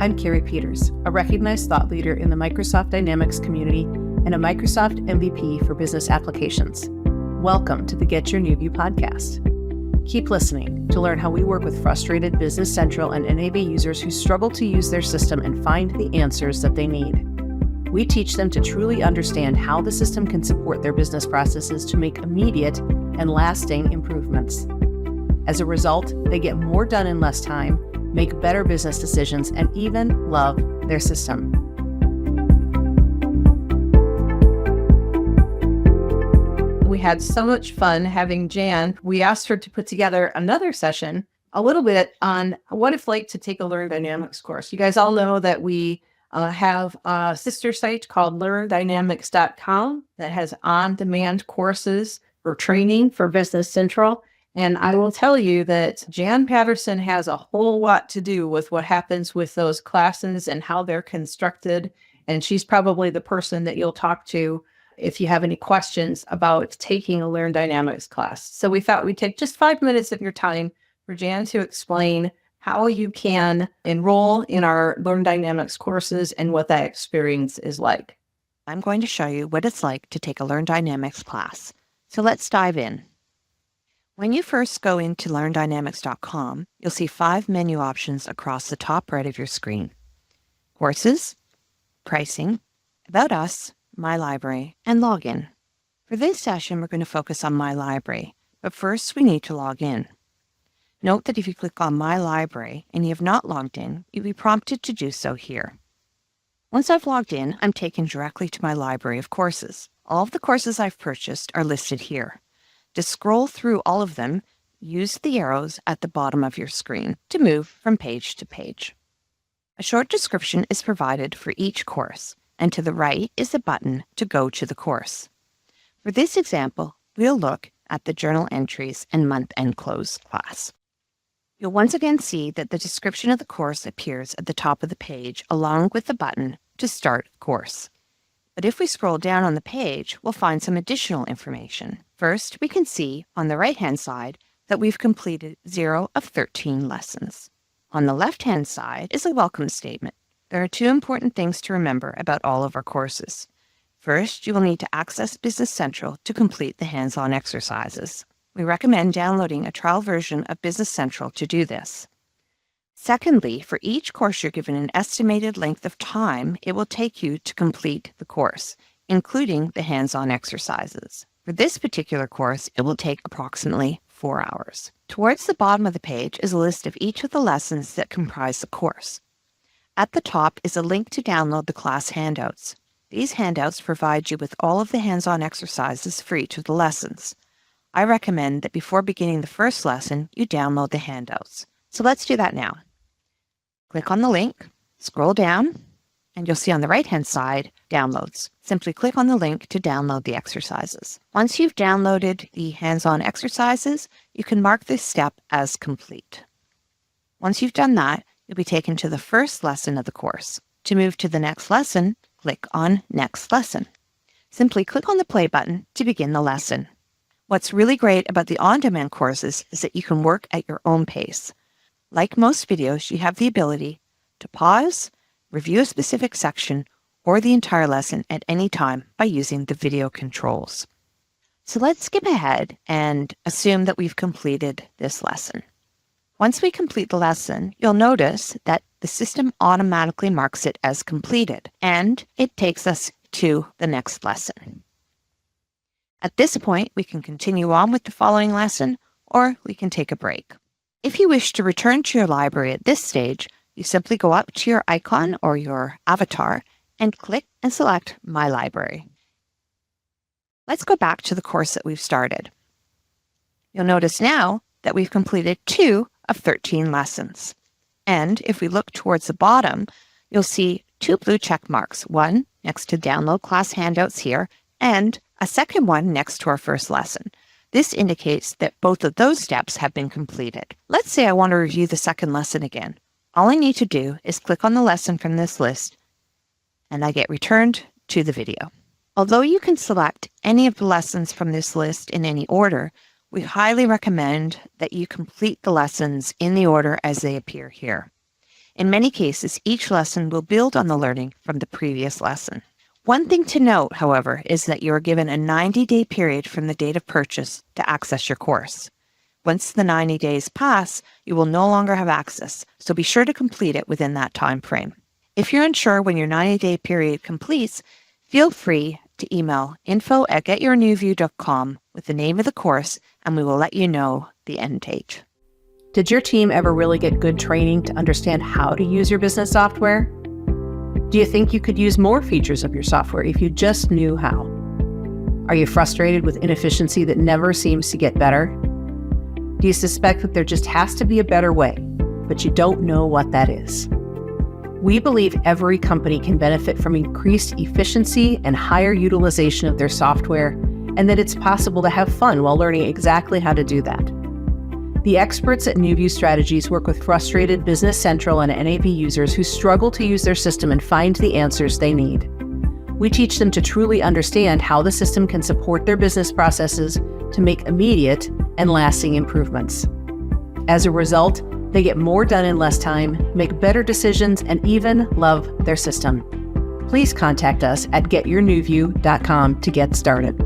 I'm 𝗚𝗲𝗄 𝗡𝗲𝗄, a recognized thought leader in the Microsoft Dynamics community and a Microsoft MVP for business applications. Welcome to the Get Your New View podcast. Keep listening to learn how we work with frustrated Business Central and NAV users who struggle to use their system and find the answers that they need. We teach them to truly understand how the system can support their business processes to make immediate and lasting improvements. As a result, they get more done in less time, make better business decisions, and even love their system. We had so much fun having Jan. We asked her to put together another session, a little bit on what it's like to take a LearnDynamics course. You guys all know that we have a sister site called LearnDynamics.com that has on-demand courses for training for Business Central. And I will tell you that Jan Patterson has a whole lot to do with what happens with those classes and how they're constructed. And she's probably the person that you'll talk to if you have any questions about taking a LearnDynamics class. So we thought we'd take just 5 minutes of your time for Jan to explain how you can enroll in our LearnDynamics courses and what that experience is like. I'm going to show you what it's like to take a LearnDynamics class. So let's dive in. When you first go into LearnDynamics.com, you'll see 5 menu options across the top right of your screen: Courses, Pricing, About Us, My Library, and Login. For this session, we're going to focus on My Library, but first we need to log in. Note that if you click on My Library and you have not logged in, you'll be prompted to do so here. Once I've logged in, I'm taken directly to my library of courses. All of the courses I've purchased are listed here. To scroll through all of them, use the arrows at the bottom of your screen to move from page to page. A short description is provided for each course, and to the right is a button to go to the course. For this example, we'll look at the Journal Entries and Month-End Close class. You'll once again see that the description of the course appears at the top of the page along with the button to start course. But if we scroll down on the page, we'll find some additional information. First, we can see on the right-hand side that we've completed 0 of 13 lessons. On the left-hand side is a welcome statement. There are 2 important things to remember about all of our courses. First, you will need to access Business Central to complete the hands-on exercises. We recommend downloading a trial version of Business Central to do this. Secondly, for each course you're given an estimated length of time it will take you to complete the course, including the hands-on exercises. For this particular course, it will take approximately 4 hours. Towards the bottom of the page is a list of each of the lessons that comprise the course. At the top is a link to download the class handouts. These handouts provide you with all of the hands-on exercises for each of the lessons. I recommend that before beginning the first lesson, you download the handouts. So let's do that now. Click on the link, scroll down, and you'll see on the right-hand side, Downloads. Simply click on the link to download the exercises. Once you've downloaded the hands-on exercises, you can mark this step as complete. Once you've done that, you'll be taken to the first lesson of the course. To move to the next lesson, click on Next Lesson. Simply click on the play button to begin the lesson. What's really great about the on-demand courses is that you can work at your own pace. Like most videos, you have the ability to pause, review a specific section, or the entire lesson at any time by using the video controls. So let's skip ahead and assume that we've completed this lesson. Once we complete the lesson, you'll notice that the system automatically marks it as completed, and it takes us to the next lesson. At this point, we can continue on with the following lesson, or we can take a break. If you wish to return to your library at this stage, you simply go up to your icon or your avatar and click and select My Library. Let's go back to the course that we've started. You'll notice now that we've completed 2 of 13 lessons. And if we look towards the bottom, you'll see 2 blue check marks, one next to Download Class Handouts here, and a second one next to our first lesson. This indicates that both of those steps have been completed. Let's say I want to review the second lesson again. All I need to do is click on the lesson from this list, and I get returned to the video. Although you can select any of the lessons from this list in any order, we highly recommend that you complete the lessons in the order as they appear here. In many cases, each lesson will build on the learning from the previous lesson. One thing to note, however, is that you are given a 90-day period from the date of purchase to access your course. Once the 90 days pass, you will no longer have access, so be sure to complete it within that time frame. If you're unsure when your 90-day period completes, feel free to email info@getyournewview.com with the name of the course, and we will let you know the end date. Did your team ever really get good training to understand how to use your business software? Do you think you could use more features of your software if you just knew how? Are you frustrated with inefficiency that never seems to get better? Do you suspect that there just has to be a better way, but you don't know what that is? We believe every company can benefit from increased efficiency and higher utilization of their software, and that it's possible to have fun while learning exactly how to do that. The experts at NewView Strategies work with frustrated Business Central and NAV users who struggle to use their system and find the answers they need. We teach them to truly understand how the system can support their business processes to make immediate and lasting improvements. As a result, they get more done in less time, make better decisions, and even love their system. Please contact us at getyournewview.com to get started.